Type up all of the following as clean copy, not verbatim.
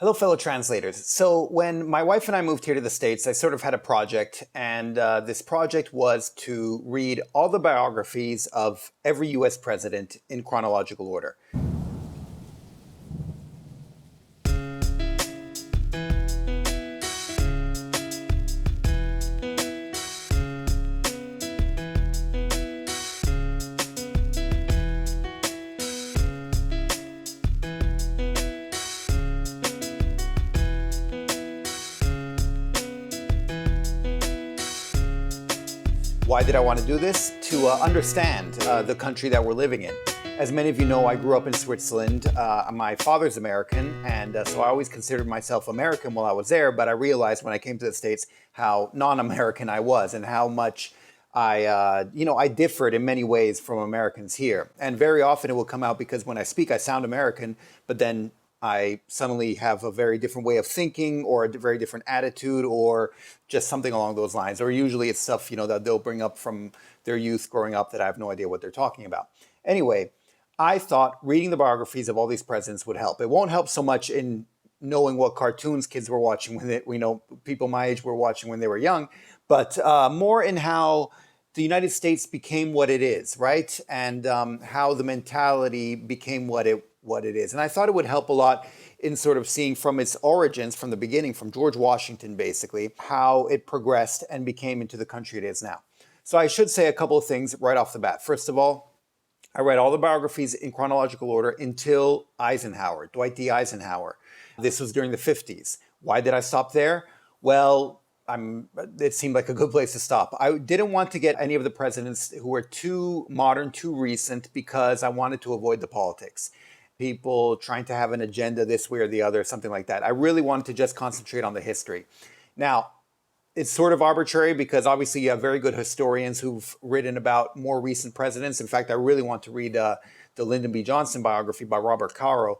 Hello, fellow translators. So when my wife and I moved here to the States, I sort of had a project, and this project was to read all the biographies of every US president in chronological order. Why did I want to do this? To understand the country that we're living in. As many of you know, I grew up in Switzerland. My father's American, and so I always considered myself American while I was there, but I realized when I came to the States how non-American I was and how much I differed in many ways from Americans here. And very often it will come out because when I speak, I sound American, but then I suddenly have a very different way of thinking or a very different attitude or just something along those lines. Or usually it's stuff, that they'll bring up from their youth growing up that I have no idea what they're talking about. Anyway, I thought reading the biographies of all these presidents would help. It won't help so much in knowing what cartoons kids were watching when people my age were watching when they were young, but more in how the United States became what it is, right? And how the mentality became what it is. And I thought it would help a lot in sort of seeing from its origins, from the beginning, from George Washington, basically, how it progressed and became into the country it is now. So I should say a couple of things right off the bat. First of all, I read all the biographies in chronological order until Eisenhower, Dwight D. Eisenhower. This was during the 50s. Why did I stop there? Well, it seemed like a good place to stop. I didn't want to get any of the presidents who were too modern, too recent, because I wanted to avoid the politics. People trying to have an agenda this way or the other, something like that. I really wanted to just concentrate on the history. Now, it's sort of arbitrary because obviously you have very good historians who've written about more recent presidents. In fact, I really want to read the Lyndon B. Johnson biography by Robert Caro,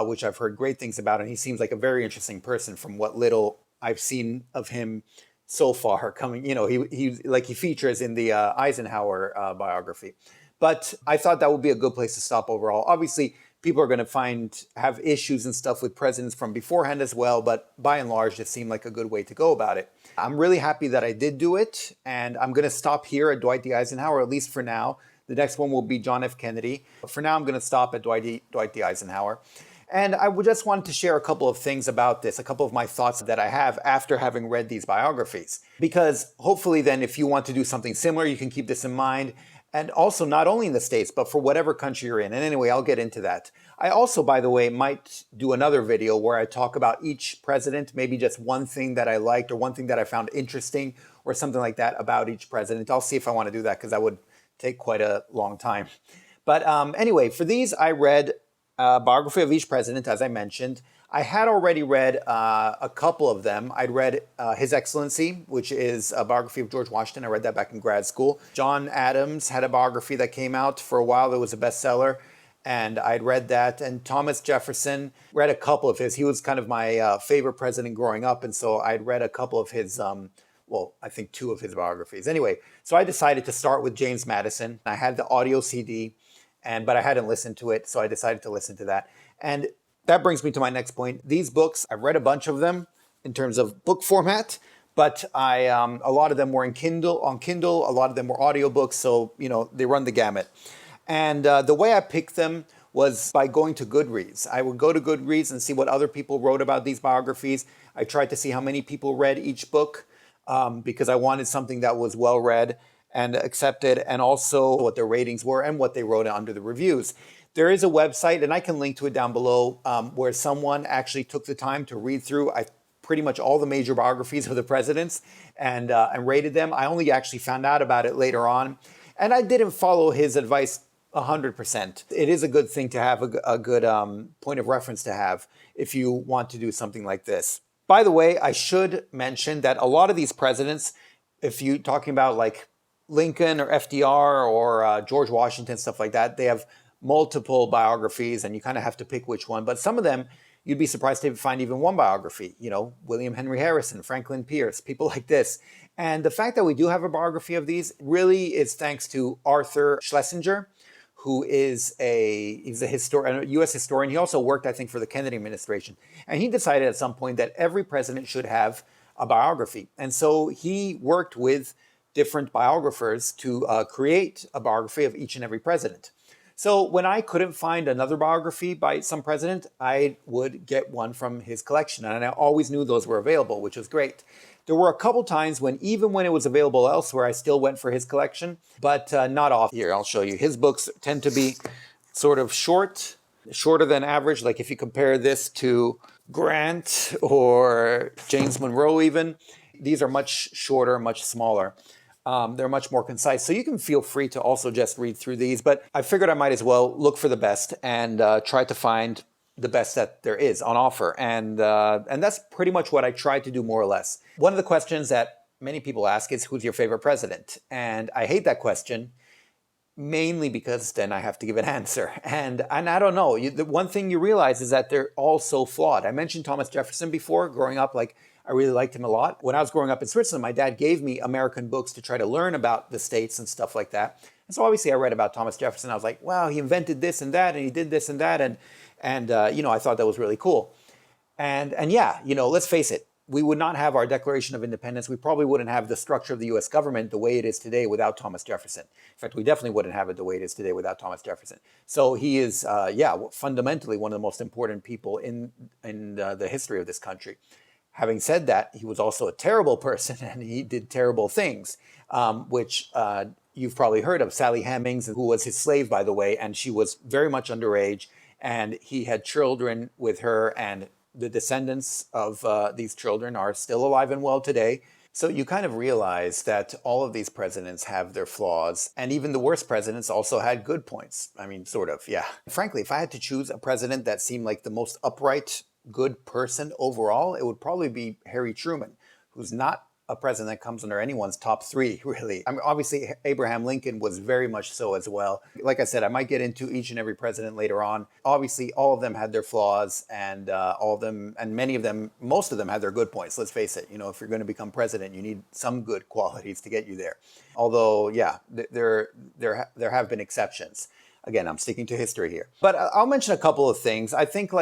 which I've heard great things about. And he seems like a very interesting person from what little I've seen of him so far coming. He features in the Eisenhower biography. But I thought that would be a good place to stop overall. Obviously, people are going to have issues and stuff with presidents from beforehand as well, but by and large, it seemed like a good way to go about it. I'm really happy that I did do it, and I'm going to stop here at Dwight D. Eisenhower, at least for now. The next one will be John F. Kennedy. But for now, I'm going to stop at Dwight D. Eisenhower. And I just wanted to share a couple of things about this, a couple of my thoughts that I have after having read these biographies. Because hopefully then, if you want to do something similar, you can keep this in mind. And also not only in the States, but for whatever country you're in. And anyway, I'll get into that. I also, by the way, might do another video where I talk about each president, maybe just one thing that I liked or one thing that I found interesting or something like that about each president. I'll see if I want to do that because that would take quite a long time. But anyway, for these, I read a biography of each president, as I mentioned. I had already read a couple of them. I'd read His Excellency, which is a biography of George Washington. I read that back in grad school. John Adams had a biography that came out for a while that was a bestseller, and I'd read that. And Thomas Jefferson, read a couple of his. He was kind of my favorite president growing up, and so I'd read a couple of his, I think 2 of his biographies. Anyway, so I decided to start with James Madison. I had the audio CD, but I hadn't listened to it, so I decided to listen to that. And that brings me to my next point. These books, I've read a bunch of them in terms of book format, but a lot of them were on Kindle. A lot of them were audiobooks, so they run the gamut. And the way I picked them was by going to Goodreads. I would go to Goodreads and see what other people wrote about these biographies. I tried to see how many people read each book because I wanted something that was well read and accepted, and also what their ratings were and what they wrote under the reviews. There is a website, and I can link to it down below, where someone actually took the time to read through pretty much all the major biographies of the presidents and rated them. I only actually found out about it later on, and I didn't follow his advice 100%. It is a good thing to have, a good point of reference to have if you want to do something like this. By the way, I should mention that a lot of these presidents, if you're talking about like Lincoln or FDR or George Washington, stuff like that, they have multiple biographies and you kind of have to pick which one. But some of them, you'd be surprised to find even one biography. William Henry Harrison, Franklin Pierce, people like this. And the fact that we do have a biography of these really is thanks to Arthur Schlesinger, who he's a historian, a U.S. historian. He also worked, I think, for the Kennedy administration. And he decided at some point that every president should have a biography. And so he worked with different biographers to create a biography of each and every president. So when I couldn't find another biography by some president, I would get one from his collection. And I always knew those were available, which was great. There were a couple times when, even when it was available elsewhere, I still went for his collection, but not often. Here, I'll show you. His books tend to be sort of shorter than average. Like if you compare this to Grant or James Monroe even, these are much shorter, much smaller. They're much more concise. So you can feel free to also just read through these. But I figured I might as well look for the best and try to find the best that there is on offer. And that's pretty much what I tried to do, more or less. One of the questions that many people ask is, who's your favorite president? And I hate that question, mainly because then I have to give an answer. And I don't know. The one thing you realize is that they're all so flawed. I mentioned Thomas Jefferson before. Growing up, I really liked him a lot. When I was growing up in Switzerland, my dad gave me American books to try to learn about the states and stuff like that. And so obviously I read about Thomas Jefferson. I was like, wow, he invented this and that, and he did this and that. And I thought that was really cool. And yeah, let's face it, we would not have our Declaration of Independence. We probably wouldn't have the structure of the U.S. government the way it is today without Thomas Jefferson. In fact, we definitely wouldn't have it the way it is today without Thomas Jefferson. So he is, fundamentally one of the most important people in the history of this country. Having said that, he was also a terrible person and he did terrible things, which you've probably heard of. Sally Hemings, who was his slave, by the way, and she was very much underage, and he had children with her, and the descendants of these children are still alive and well today. So you kind of realize that all of these presidents have their flaws, and even the worst presidents also had good points. I mean, sort of, yeah. Frankly, if I had to choose a president that seemed like the most upright, good person overall, it would probably be Harry Truman, who's not a president that comes under anyone's top three, really. I mean, obviously, Abraham Lincoln was very much so as well. Like I said, I might get into each and every president later on. Obviously, all of them had their flaws, and all of them, and many of them, most of them had their good points. Let's face it, if you're going to become president, you need some good qualities to get you there. Although, yeah, there have been exceptions. Again, I'm sticking to history here. But I'll mention a couple of things. I think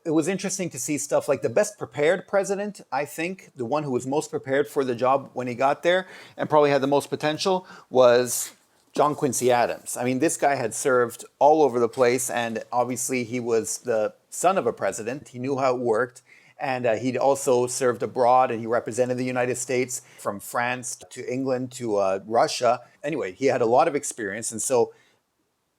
it was interesting to see stuff like the best prepared president. I think the one who was most prepared for the job when he got there and probably had the most potential was John Quincy Adams. I mean, this guy had served all over the place, and obviously he was the son of a president. He knew how it worked. And he'd also served abroad, and he represented the United States from France to England to Russia. Anyway, he had a lot of experience. And so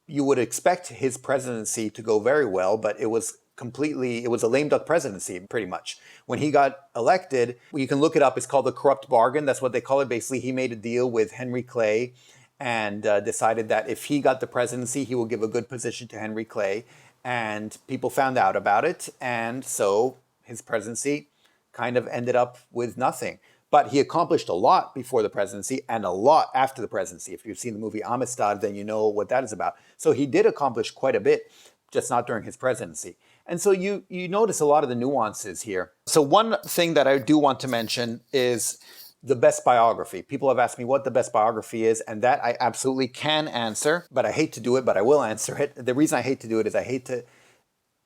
you would expect his presidency to go very well, but it was a lame duck presidency, pretty much. When he got elected, you can look it up, it's called the corrupt bargain. That's what they call it. Basically, he made a deal with Henry Clay and decided that if he got the presidency, he would give a good position to Henry Clay. And people found out about it. And so his presidency kind of ended up with nothing. But he accomplished a lot before the presidency and a lot after the presidency. If you've seen the movie Amistad, then you know what that is about. So he did accomplish quite a bit, just not during his presidency. And so you notice a lot of the nuances here. So one thing that I do want to mention is the best biography. People have asked me what the best biography is, and that I absolutely can answer, but I hate to do it, but I will answer it. The reason I hate to do it is I hate to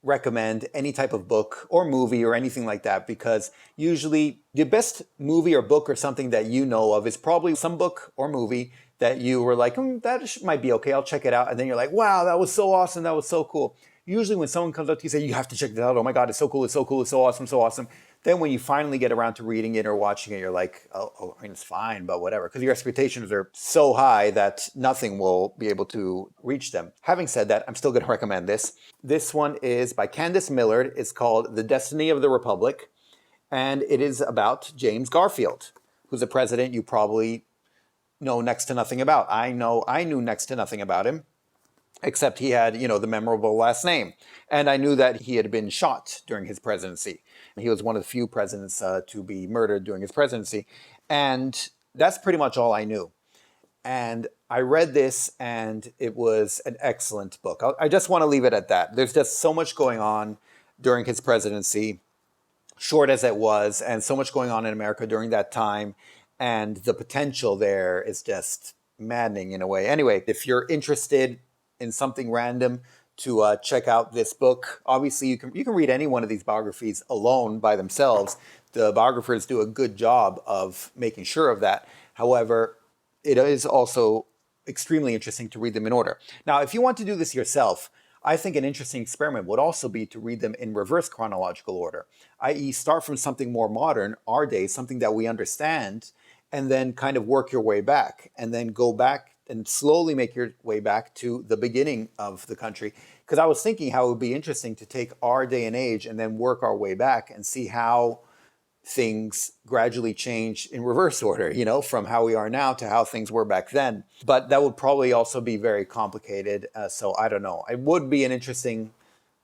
recommend any type of book or movie or anything like that, because usually the best movie or book or something that you know of is probably some book or movie that you were like, that might be okay, I'll check it out. And then you're like, wow, that was so awesome, that was so cool. Usually when someone comes up to you and say, you have to check this out, oh my God, it's so cool, it's so cool, it's so awesome, so awesome. Then when you finally get around to reading it or watching it, you're like, oh, I mean, it's fine, but whatever. Because your expectations are so high that nothing will be able to reach them. Having said that, I'm still going to recommend this. This one is by Candace Millard. It's called The Destiny of the Republic. And it is about James Garfield, who's a president you probably know next to nothing about. I knew next to nothing about him, except he had, the memorable last name. And I knew that he had been shot during his presidency. He was one of the few presidents to be murdered during his presidency. And that's pretty much all I knew. And I read this, and it was an excellent book. I just want to leave it at that. There's just so much going on during his presidency, short as it was, and so much going on in America during that time. And the potential there is just maddening in a way. Anyway, if you're interested in something random to check out this book. Obviously, you can read any one of these biographies alone by themselves. The biographers do a good job of making sure of that. However, it is also extremely interesting to read them in order. Now, if you want to do this yourself, I think an interesting experiment would also be to read them in reverse chronological order, i.e., start from something more modern, our day, something that we understand, and then kind of work your way back, and then go back and slowly make your way back to the beginning of the country. Because I was thinking how it would be interesting to take our day and age and then work our way back and see how things gradually change in reverse order, from how we are now to how things were back then. But that would probably also be very complicated. So I don't know. It would be an interesting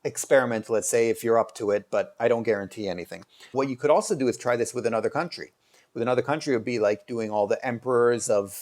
experiment, let's say, if you're up to it, but I don't guarantee anything. What you could also do is try this with another country. With another country, it would be like doing all the emperors of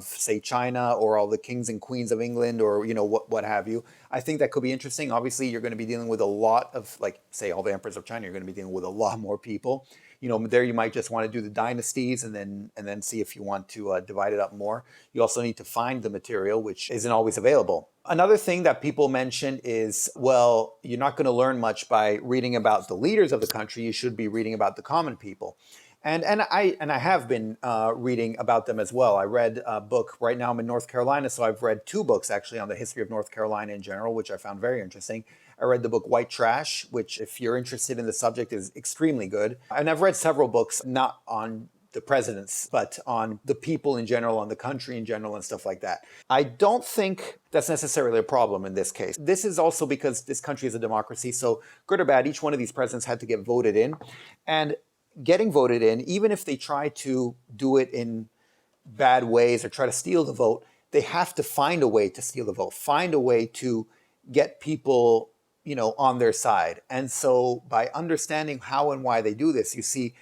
say, China, or all the kings and queens of England, or, what have you. I think that could be interesting. Obviously, you're going to be dealing with a lot of, like, say, all the emperors of China, you're going to be dealing with a lot more people. There you might just want to do the dynasties and then see if you want to divide it up more. You also need to find the material, which isn't always available. Another thing that people mention is, well, you're not going to learn much by reading about the leaders of the country. You should be reading about the common people. And I have been reading about them as well. I read a book. Right now I'm in North Carolina, so I've read 2 books actually on the history of North Carolina in general, which I found very interesting. I read the book White Trash, which, if you're interested in the subject, is extremely good. And I've read several books, not on the presidents, but on the people in general, on the country in general, and stuff like that. I don't think that's necessarily a problem in this case. This is also because this country is a democracy, so good or bad, each one of these presidents had to get voted in. And getting voted in, even if they try to do it in bad ways or try to steal the vote, they have to find a way to steal the vote, find a way to get people, on their side. And so by understanding how and why they do this, you see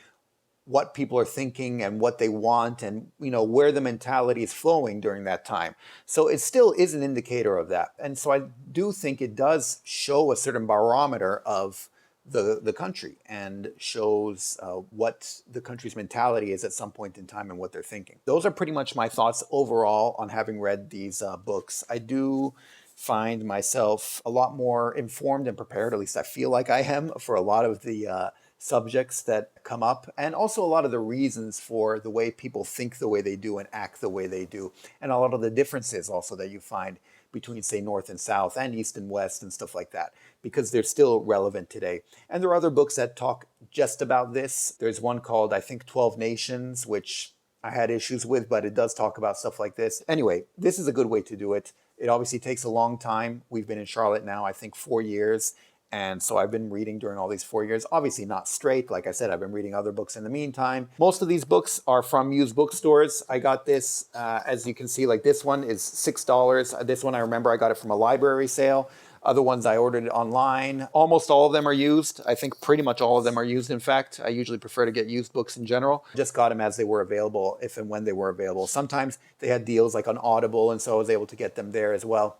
what people are thinking and what they want, and where the mentality is flowing during that time. So it still is an indicator of that. And so I do think it does show a certain barometer of the country, and shows what the country's mentality is at some point in time and what they're thinking. Those are pretty much my thoughts overall on having read these books. I do find myself a lot more informed and prepared, at least I feel like I am, for a lot of the subjects that come up, and also a lot of the reasons for the way people think the way they do and act the way they do, and a lot of the differences also that you find between, say, North and South and East and West and stuff like that, because they're still relevant today. And there are other books that talk just about this. There's one called, I think, 12 Nations, which I had issues with, but it does talk about stuff like this. Anyway, this is a good way to do it. It obviously takes a long time. We've been in Charlotte now, I think, 4 years. And so I've been reading during all these 4 years. Obviously not straight. Like I said, I've been reading other books in the meantime. Most of these books are from used bookstores. I got this, as you can see, like this one is $6. This one, I remember I got it from a library sale. Other ones I ordered online. Almost all of them are used. I think pretty much all of them are used, in fact. I usually prefer to get used books in general. Just got them as they were available, if and when they were available. Sometimes they had deals like on Audible, and so I was able to get them there as well.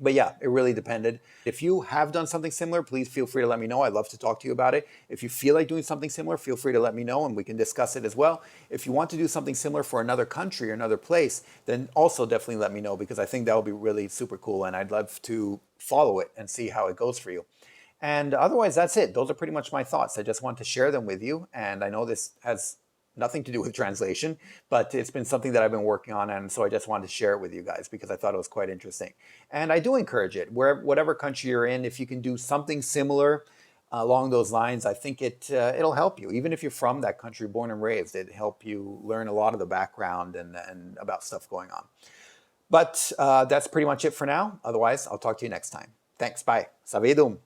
But yeah, it really depended. If you have done something similar, please feel free to let me know. I'd love to talk to you about it. If you feel like doing something similar, feel free to let me know and we can discuss it as well. If you want to do something similar for another country or another place, then also definitely let me know, because I think that would be really super cool and I'd love to follow it and see how it goes for you. And otherwise, that's it. Those are pretty much my thoughts. I just want to share them with you. And I know this has nothing to do with translation, but it's been something that I've been working on, and so I just wanted to share it with you guys because I thought it was quite interesting. And I do encourage it. Whatever country you're in, if you can do something similar along those lines, I think it'll help you. Even if you're from that country, born and raised, it'll help you learn a lot of the background and about stuff going on. But that's pretty much it for now. Otherwise, I'll talk to you next time. Thanks. Bye. Savidum.